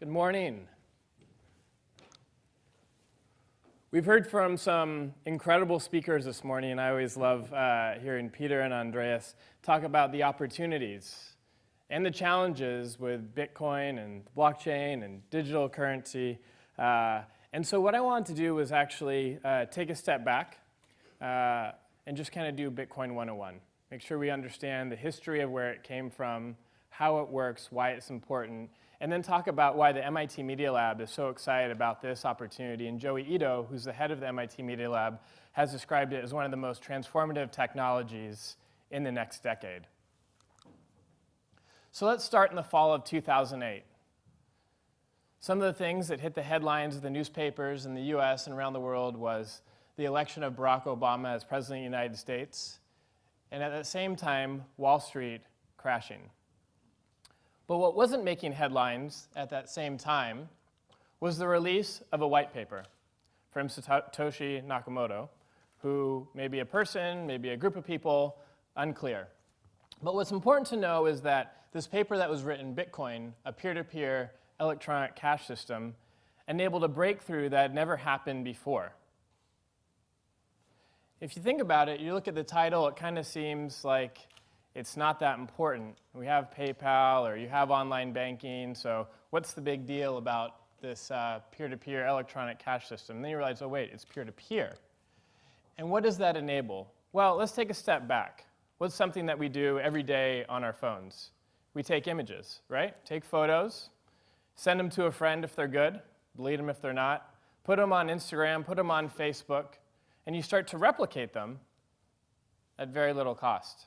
Good morning. We've heard from some incredible speakers this morning, and I always love hearing Peter and Andreas talk about the opportunities and the challenges with Bitcoin and blockchain and digital currency. And so what I wanted to do was actually take a step back and just kind of do Bitcoin 101. Make sure we understand the history of where it came from, how it works, why it's important, and then talk about why the MIT Media Lab is so excited about this opportunity. And Joey Ito, who's the head of the MIT Media Lab, has described it as one of the most transformative technologies in the next decade. So let's start in the fall of 2008. Some of the things that hit the headlines of the newspapers in the US and around the world was the election of Barack Obama as President of the United States, and at the same time, Wall Street crashing. But what wasn't making headlines at that same time was the release of a white paper from Satoshi Nakamoto, who may be a person, maybe a group of people, unclear. But what's important to know is that this paper that was written, Bitcoin, a peer-to-peer electronic cash system, enabled a breakthrough that had never happened before. If you think about it, you look at the title, it kind of seems like it's not that important. We have PayPal or you have online banking, so what's the big deal about this peer-to-peer electronic cash system? And then you realize, oh wait, it's peer-to-peer. And what does that enable? Well, let's take a step back. What's something that we do every day on our phones? We take images, right? Take photos, send them to a friend if they're good, delete them if they're not, put them on Instagram, put them on Facebook, and you start to replicate them at very little cost.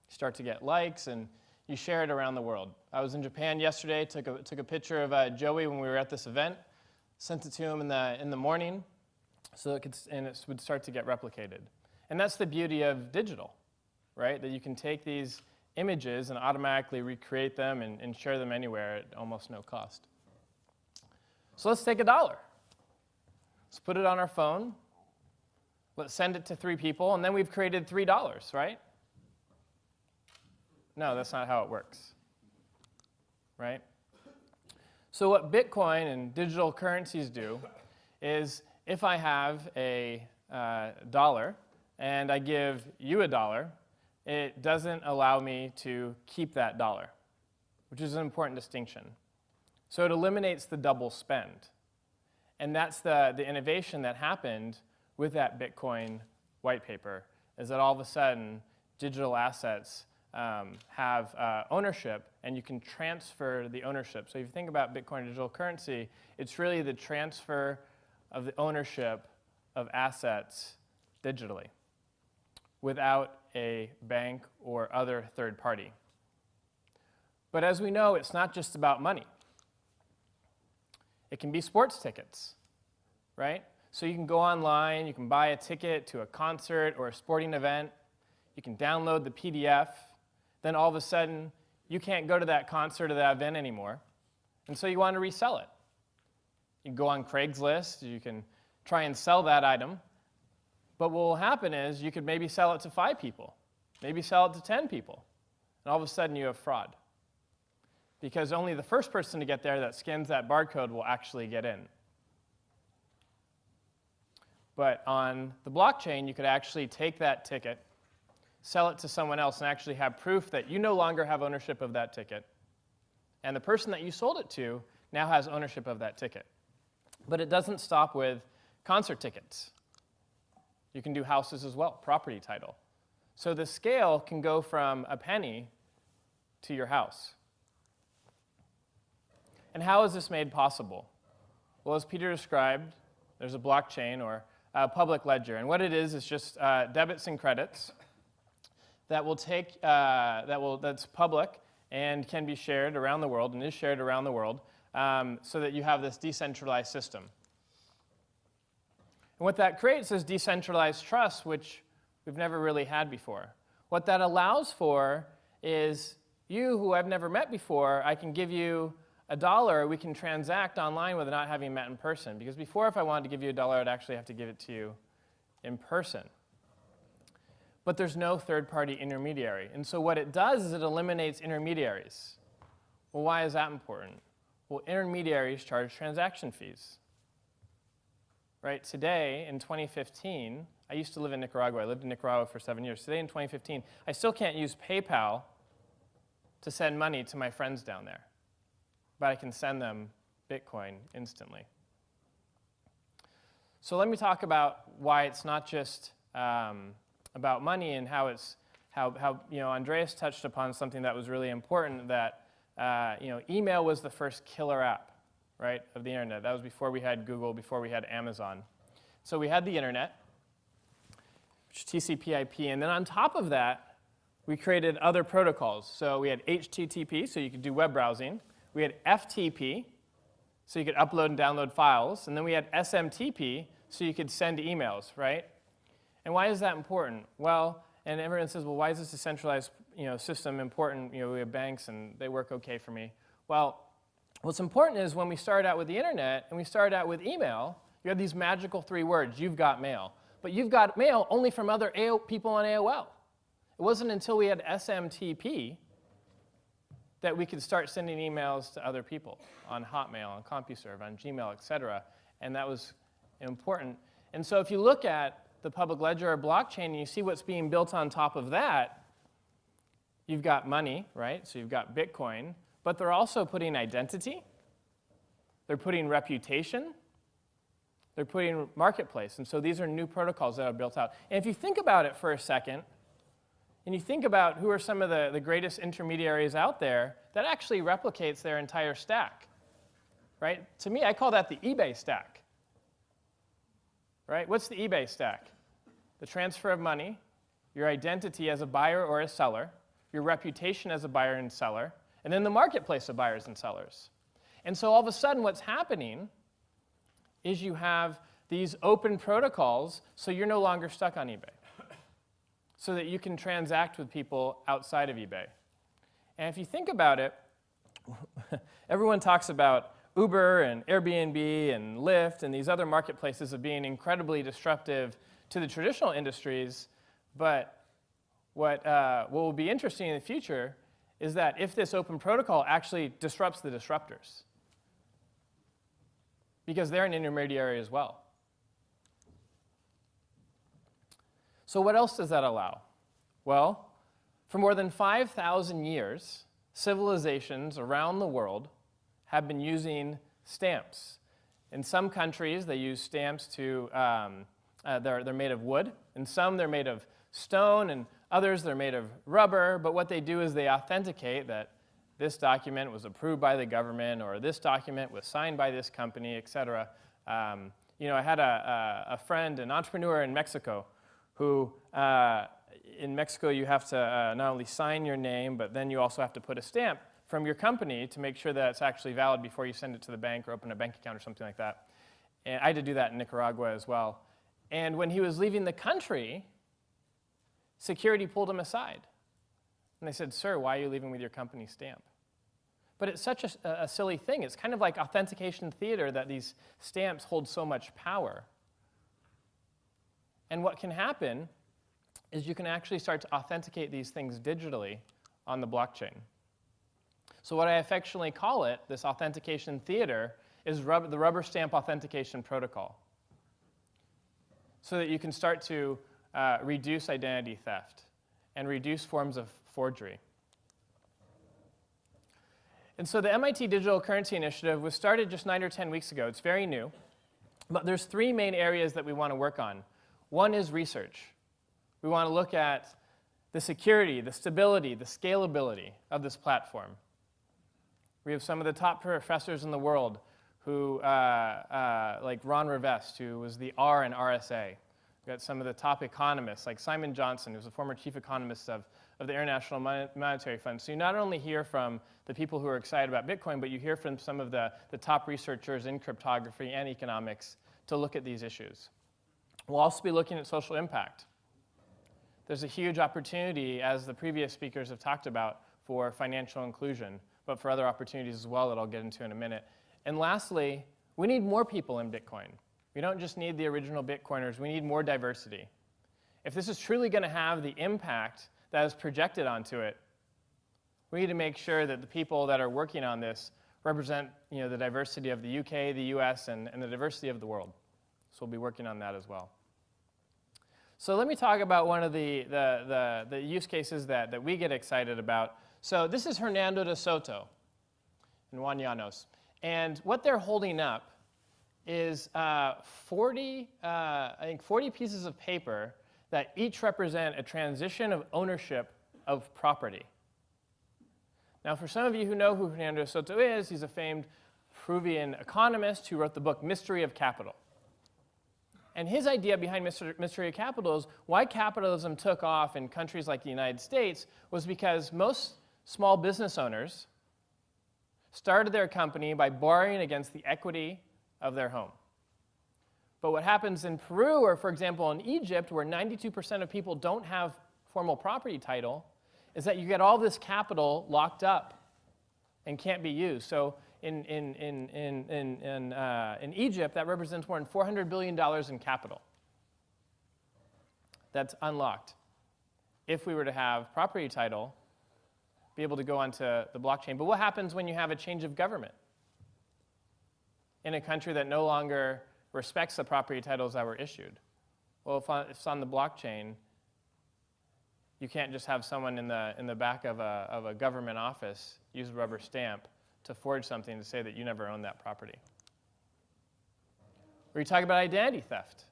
You start to get likes, and you share it around the world. I was in Japan yesterday, took a picture of Joey when we were at this event, sent it to him in the morning, so it would start to get replicated. And that's the beauty of digital, right? That you can take these images and automatically recreate them and share them anywhere at almost no cost. So let's take $1. Let's put it on our phone. Let's send it to 3 people, and then we've created $3, right? No, that's not how it works, right? So what Bitcoin and digital currencies do is if I have a dollar and I give you $1, it doesn't allow me to keep that dollar, which is an important distinction. So it eliminates the double spend. And that's the innovation that happened with that Bitcoin white paper, is that all of a sudden digital assets have ownership, and you can transfer the ownership. So if you think about Bitcoin digital currency, it's really the transfer of the ownership of assets digitally without a bank or other third party. But as we know, it's not just about money. It can be sports tickets, right? So you can go online, you can buy a ticket to a concert or a sporting event, you can download the PDF, then all of a sudden, you can't go to that concert or that event anymore, and so you want to resell it. You can go on Craigslist, you can try and sell that item, but what will happen is you could maybe sell it to 5 people, maybe sell it to 10 people, and all of a sudden you have fraud. Because only the first person to get there that scans that barcode will actually get in. But on the blockchain, you could actually take that ticket, sell it to someone else, and actually have proof that you no longer have ownership of that ticket. And the person that you sold it to now has ownership of that ticket. But it doesn't stop with concert tickets. You can do houses as well, property title. So the scale can go from a penny to your house. And how is this made possible? Well, as Peter described, there's a blockchain or a public ledger. And what it is just debits and credits that will take, that's public and can be shared around the world and is shared around the world so that you have this decentralized system. And what that creates is decentralized trust, which we've never really had before. What that allows for is you, who I've never met before, I can give you $1, we can transact online without having met in person. Because before, if I wanted to give you $1, I'd actually have to give it to you in person. But there's no third-party intermediary. And so what it does is it eliminates intermediaries. Well, why is that important? Well, intermediaries charge transaction fees. Right? Today, in 2015, I used to live in Nicaragua. I lived in Nicaragua for 7 years. Today, in 2015, I still can't use PayPal to send money to my friends down there. But I can send them Bitcoin instantly. So let me talk about why it's not just about money and how Andreas touched upon something that was really important, that email was the first killer app, right, of the internet. That was before we had Google, before we had Amazon. So we had the internet, which is TCP/IP, and then on top of that, we created other protocols. So we had HTTP, so you could do web browsing. We had FTP, so you could upload and download files. And then we had SMTP, so you could send emails, right? And why is that important? Well, and everyone says, well, why is this decentralized system important? We have banks, and they work okay for me. Well, what's important is when we started out with the internet and we started out with email, you had these magical 3 words, you've got mail. But you've got mail only from other people on AOL. It wasn't until we had SMTP that we could start sending emails to other people on Hotmail, on CompuServe, on Gmail, et cetera. And that was important. And so if you look at the public ledger or blockchain and you see what's being built on top of that, you've got money, right? So you've got Bitcoin. But they're also putting identity. They're putting reputation. They're putting marketplace. And so these are new protocols that are built out. And if you think about it for a second, and you think about who are some of the greatest intermediaries out there, that actually replicates their entire stack, right? To me, I call that the eBay stack, right? What's the eBay stack? The transfer of money, your identity as a buyer or a seller, your reputation as a buyer and seller, and then the marketplace of buyers and sellers. And so all of a sudden what's happening is you have these open protocols, so you're no longer stuck on eBay, so that you can transact with people outside of eBay. And if you think about it, everyone talks about Uber and Airbnb and Lyft and these other marketplaces of being incredibly disruptive to the traditional industries, but what will be interesting in the future is that if this open protocol actually disrupts the disruptors, because they're an intermediary as well. So what else does that allow? Well, for more than 5,000 years, civilizations around the world have been using stamps. In some countries, they use stamps to, they're made of wood. In some, they're made of stone, and others, they're made of rubber. But what they do is they authenticate that this document was approved by the government, or this document was signed by this company, et cetera. I had a friend, an entrepreneur in Mexico, who in Mexico you have to not only sign your name, but then you also have to put a stamp from your company to make sure that it's actually valid before you send it to the bank or open a bank account or something like that. And I had to do that in Nicaragua as well. And when he was leaving the country, security pulled him aside. And they said, "Sir, why are you leaving with your company stamp?" But it's such a silly thing. It's kind of like authentication theater that these stamps hold so much power. And what can happen is you can actually start to authenticate these things digitally on the blockchain. So what I affectionately call it, this authentication theater, is the rubber stamp authentication protocol, so that you can start to reduce identity theft and reduce forms of forgery. And so the MIT Digital Currency Initiative was started just 9 or 10 weeks ago. It's very new. But there's 3 main areas that we want to work on. One is research. We want to look at the security, the stability, the scalability of this platform. We have some of the top professors in the world who, like Ron Rivest, who was the R in RSA. We've got some of the top economists, like Simon Johnson, who's a former chief economist of the International Monetary Fund. So you not only hear from the people who are excited about Bitcoin, but you hear from some of the top researchers in cryptography and economics to look at these issues. We'll also be looking at social impact. There's a huge opportunity, as the previous speakers have talked about, for financial inclusion, but for other opportunities as well that I'll get into in a minute. And lastly, we need more people in Bitcoin. We don't just need the original Bitcoiners, we need more diversity. If this is truly going to have the impact that is projected onto it, we need to make sure that the people that are working on this represent the diversity of the UK, the US, and the diversity of the world. So we'll be working on that as well. So let me talk about one of the use cases that we get excited about. So this is Hernando de Soto in Juan Llanos. And what they're holding up is 40 pieces of paper that each represent a transition of ownership of property. Now, for some of you who know who Hernando de Soto is, he's a famed Peruvian economist who wrote the book Mystery of Capital. And his idea behind Mystery of Capital is why capitalism took off in countries like the United States was because most small business owners started their company by borrowing against the equity of their home. But what happens in Peru, or for example in Egypt, where 92% of people don't have formal property title, is that you get all this capital locked up and can't be used. So in Egypt, that represents more than $400 billion in capital that's unlocked. If we were to have property title, be able to go onto the blockchain. But what happens when you have a change of government in a country that no longer respects the property titles that were issued? Well, if it's on the blockchain, you can't just have someone in the back of a government office use a rubber stamp to forge something to say that you never owned that property. Or you talk about identity theft.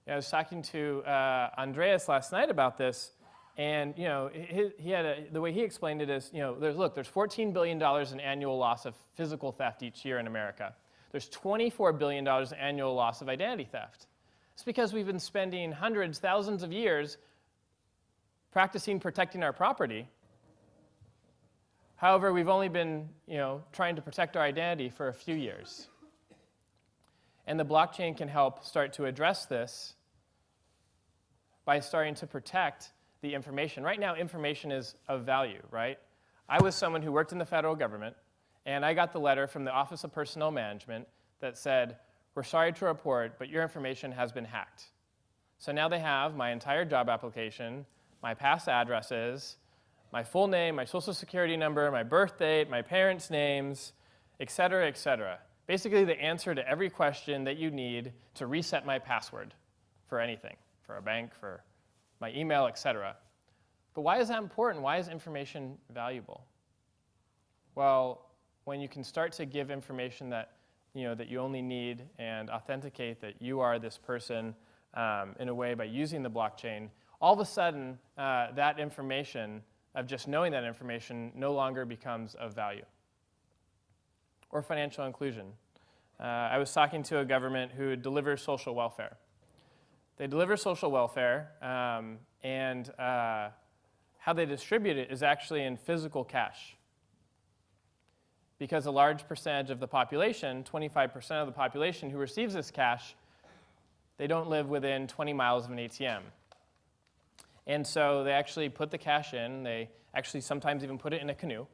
I was talking to Andreas last night about this, and he had the way he explained it is, there's $14 billion in annual loss of physical theft each year in America. There's $24 billion in annual loss of identity theft. It's because we've been spending hundreds, thousands of years practicing protecting our property. However, we've only been trying to protect our identity for a few years. And the blockchain can help start to address this by starting to protect the information. Right now, information is of value, right? I was someone who worked in the federal government, and I got the letter from the Office of Personnel Management that said, "We're sorry to report, but your information has been hacked." So now they have my entire job application, my past addresses, my full name, my social security number, my birth date, my parents' names, et cetera, et cetera. Basically, the answer to every question that you need to reset my password for anything, for a bank, for my email, et cetera. But why is that important? Why is information valuable? Well, when you can start to give information that you only need and authenticate that you are this person in a way by using the blockchain, all of a sudden, that information, of just knowing that information, no longer becomes of value. Or financial inclusion. I was talking to a government who delivers social welfare. They deliver social welfare, and how they distribute it is actually in physical cash. Because a large percentage of the population, 25% of the population who receives this cash, they don't live within 20 miles of an ATM. And so they actually put the cash in. They actually sometimes even put it in a canoe.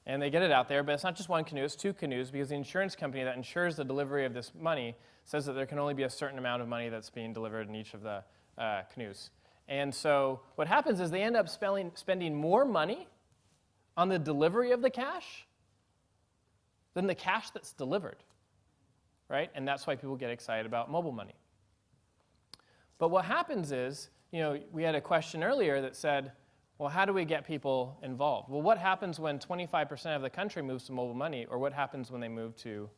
And they get it out there, but it's not just one canoe, it's two canoes, because the insurance company that insures the delivery of this money says that there can only be a certain amount of money that's being delivered in each of the canoes. And so what happens is they end up spending more money on the delivery of the cash than the cash that's delivered, right? And that's why people get excited about mobile money. But what happens is, we had a question earlier that said, well, how do we get people involved? Well, what happens when 25% of the country moves to mobile money, or what happens when they move to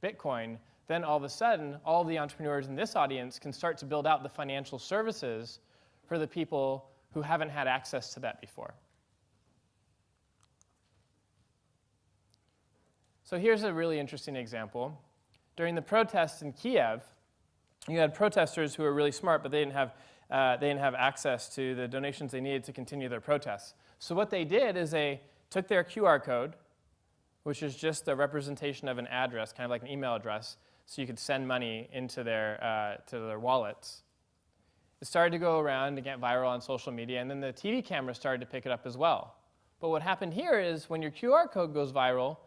Bitcoin? Then all of a sudden, all the entrepreneurs in this audience can start to build out the financial services for the people who haven't had access to that before. So here's a really interesting example. During the protests in Kiev, you had protesters who were really smart, but they didn't have access to the donations they needed to continue their protests. So what they did is they took their QR code, which is just a representation of an address, kind of like an email address, so you could send money into to their wallets. It started to go around and get viral on social media, and then the TV cameras started to pick it up as well. But what happened here is when your QR code goes viral,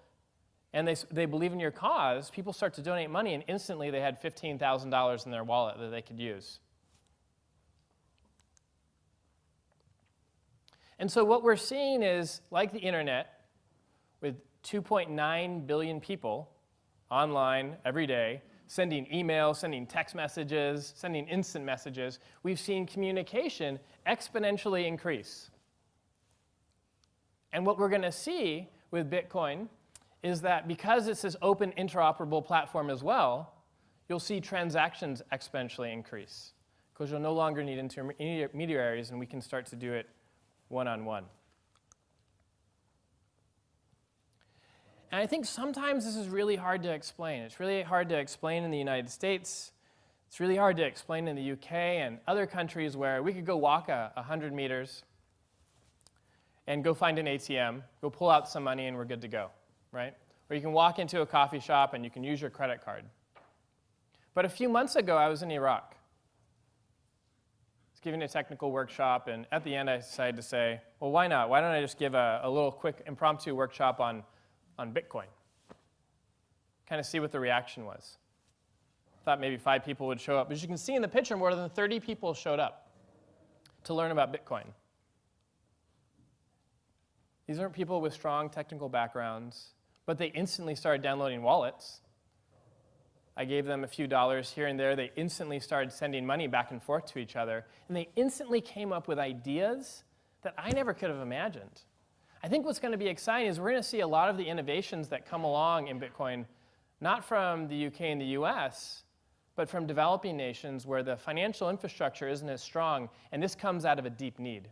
and they believe in your cause, people start to donate money, and instantly they had $15,000 in their wallet that they could use. And so what we're seeing is, like the internet, with 2.9 billion people online every day, sending emails, sending text messages, sending instant messages. We've seen communication exponentially increase. And what we're going to see with Bitcoin is that because it's this open interoperable platform as well, you'll see transactions exponentially increase because you'll no longer need intermediaries and we can start to do it one-on-one. And I think sometimes this is really hard to explain. It's really hard to explain in the United States. It's really hard to explain in the UK and other countries where we could go walk 100 meters and go find an ATM, go pull out some money, and we're good to go, right? Or you can walk into a coffee shop and you can use your credit card. But a few months ago, I was in Iraq. I was giving a technical workshop, and at the end, I decided to say, well, why not? Why don't I just give a little quick impromptu workshop on Bitcoin? Kind of see what the reaction was. Thought maybe 5 people would show up. But as you can see in the picture, more than 30 people showed up to learn about Bitcoin. These aren't people with strong technical backgrounds, but they instantly started downloading wallets. I gave them a few dollars here and there. They instantly started sending money back and forth to each other. And they instantly came up with ideas that I never could have imagined. I think what's going to be exciting is we're going to see a lot of the innovations that come along in Bitcoin, not from the UK and the US, but from developing nations where the financial infrastructure isn't as strong, and this comes out of a deep need.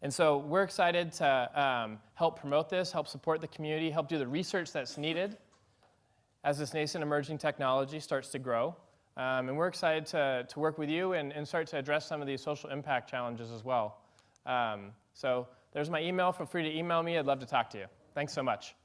And so we're excited to help promote this, help support the community, help do the research that's needed as this nascent emerging technology starts to grow. And we're excited to work with you and start to address some of these social impact challenges as well. So there's my email. Feel free to email me. I'd love to talk to you. Thanks so much.